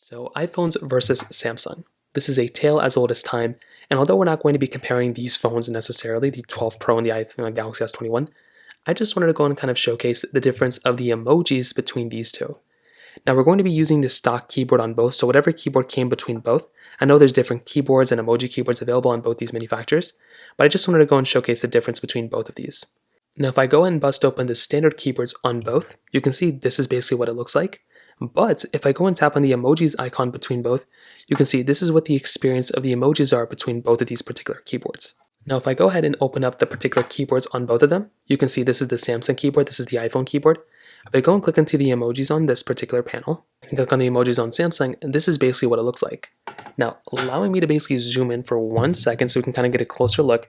So iPhones versus Samsung. This is a tale as old as time, and although we're not going to be comparing these phones necessarily, the 12 Pro and the iPhone Galaxy S21, I just wanted to go and kind of showcase the difference of the emojis between these two. Now we're going to be using the stock keyboard on both, so whatever keyboard came between both. I know there's different keyboards and emoji keyboards available on both these manufacturers, but I just wanted to go and showcase the difference between both of these. Now if I go ahead and bust open the standard keyboards on both, you can see this is basically what it looks like. But if I go and tap on the emojis icon between both, you can see this is what the experience of the emojis are between both of these particular keyboards. Now if I go ahead and open up the particular keyboards on both of them, you can see this is the Samsung keyboard, this is the iPhone keyboard. If I go and click into the emojis on this particular panel, I can click on the emojis on Samsung, and this is basically what it looks like. Now, allowing me to basically zoom in for 1 second so we can kind of get a closer look,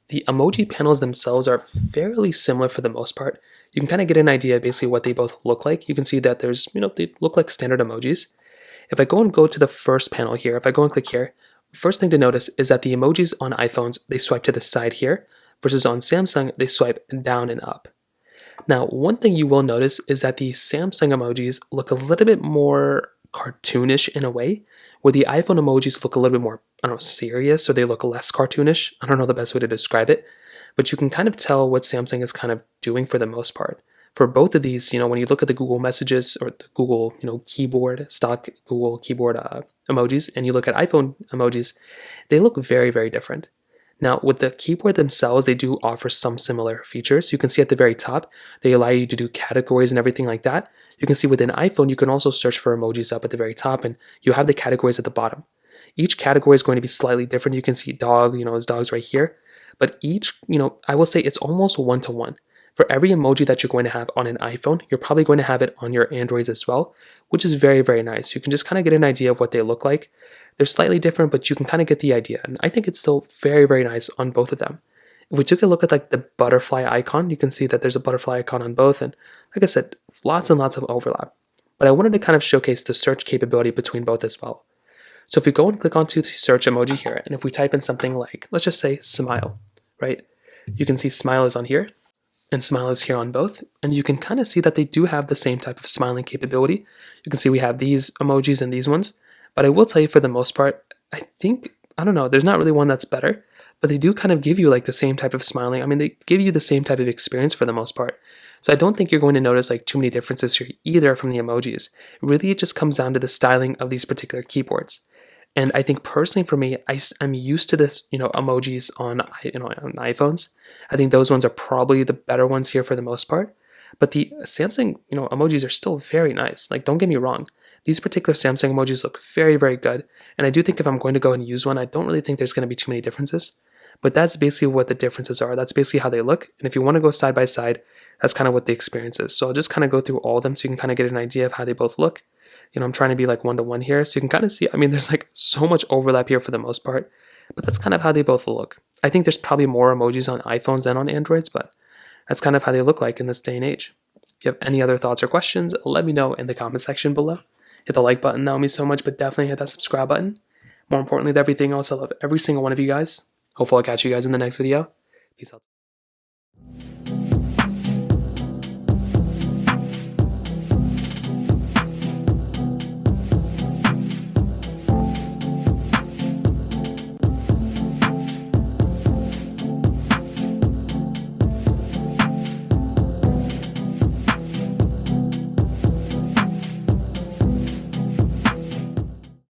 the emoji panels themselves are fairly similar for the most part. You can kind of get an idea basically what they both look like. You can see that there's, they look like standard emojis. If I go to the first panel here, if I go and click here, first thing to notice is that the emojis on iPhones, they swipe to the side here, versus on Samsung, they swipe down and up. Now, one thing you will notice is that the Samsung emojis look a little bit more cartoonish in a way, where the iPhone emojis look a little bit more, serious, or they look less cartoonish. I don't know the best way to describe it, but you can kind of tell what Samsung is kind of doing for the most part. For both of these, when you look at the Google Messages or the Google, keyboard, stock Google keyboard emojis, and you look at iPhone emojis, they look very, very different. Now, with the keyboard themselves, they do offer some similar features. You can see at the very top, they allow you to do categories and everything like that. You can see within iPhone, you can also search for emojis up at the very top, and you have the categories at the bottom. Each category is going to be slightly different. You can see dog, there's dogs right here. But each, I will say it's almost one-to-one. For every emoji that you're going to have on an iPhone, you're probably going to have it on your Androids as well, which is very, very nice. You can just kind of get an idea of what they look like. They're slightly different, but you can kind of get the idea. And I think it's still very, very nice on both of them. If we took a look at the butterfly icon, you can see that there's a butterfly icon on both. And like I said, lots and lots of overlap. But I wanted to kind of showcase the search capability between both as well. So if we go and click onto the search emoji here, and if we type in something like, let's just say smile, right? You can see smile is on here, and smile is here on both. And you can kind of see that they do have the same type of smiling capability. You can see we have these emojis and these ones. But I will tell you for the most part, I think, there's not really one that's better, but they do kind of give you the same type of smiling. They give you the same type of experience for the most part. So I don't think you're going to notice too many differences here either from the emojis. Really, it just comes down to the styling of these particular keyboards. And I think personally for me, I'm used to this, emojis on, on iPhones. I think those ones are probably the better ones here for the most part. But the Samsung, emojis are still very nice. Don't get me wrong. These particular Samsung emojis look very, very good. And I do think if I'm going to go and use one, I don't really think there's going to be too many differences. But that's basically what the differences are. That's basically how they look. And if you want to go side by side, that's kind of what the experience is. So I'll just kind of go through all of them so you can kind of get an idea of how they both look. I'm trying to be one-to-one here. So you can kind of see, there's so much overlap here for the most part. But that's kind of how they both look. I think there's probably more emojis on iPhones than on Androids, but that's kind of how they look like in this day and age. If you have any other thoughts or questions, let me know in the comment section below. Hit the like button, that would mean so much, but definitely hit that subscribe button. More importantly than everything else, I love every single one of you guys. Hopefully I'll catch you guys in the next video. Peace out.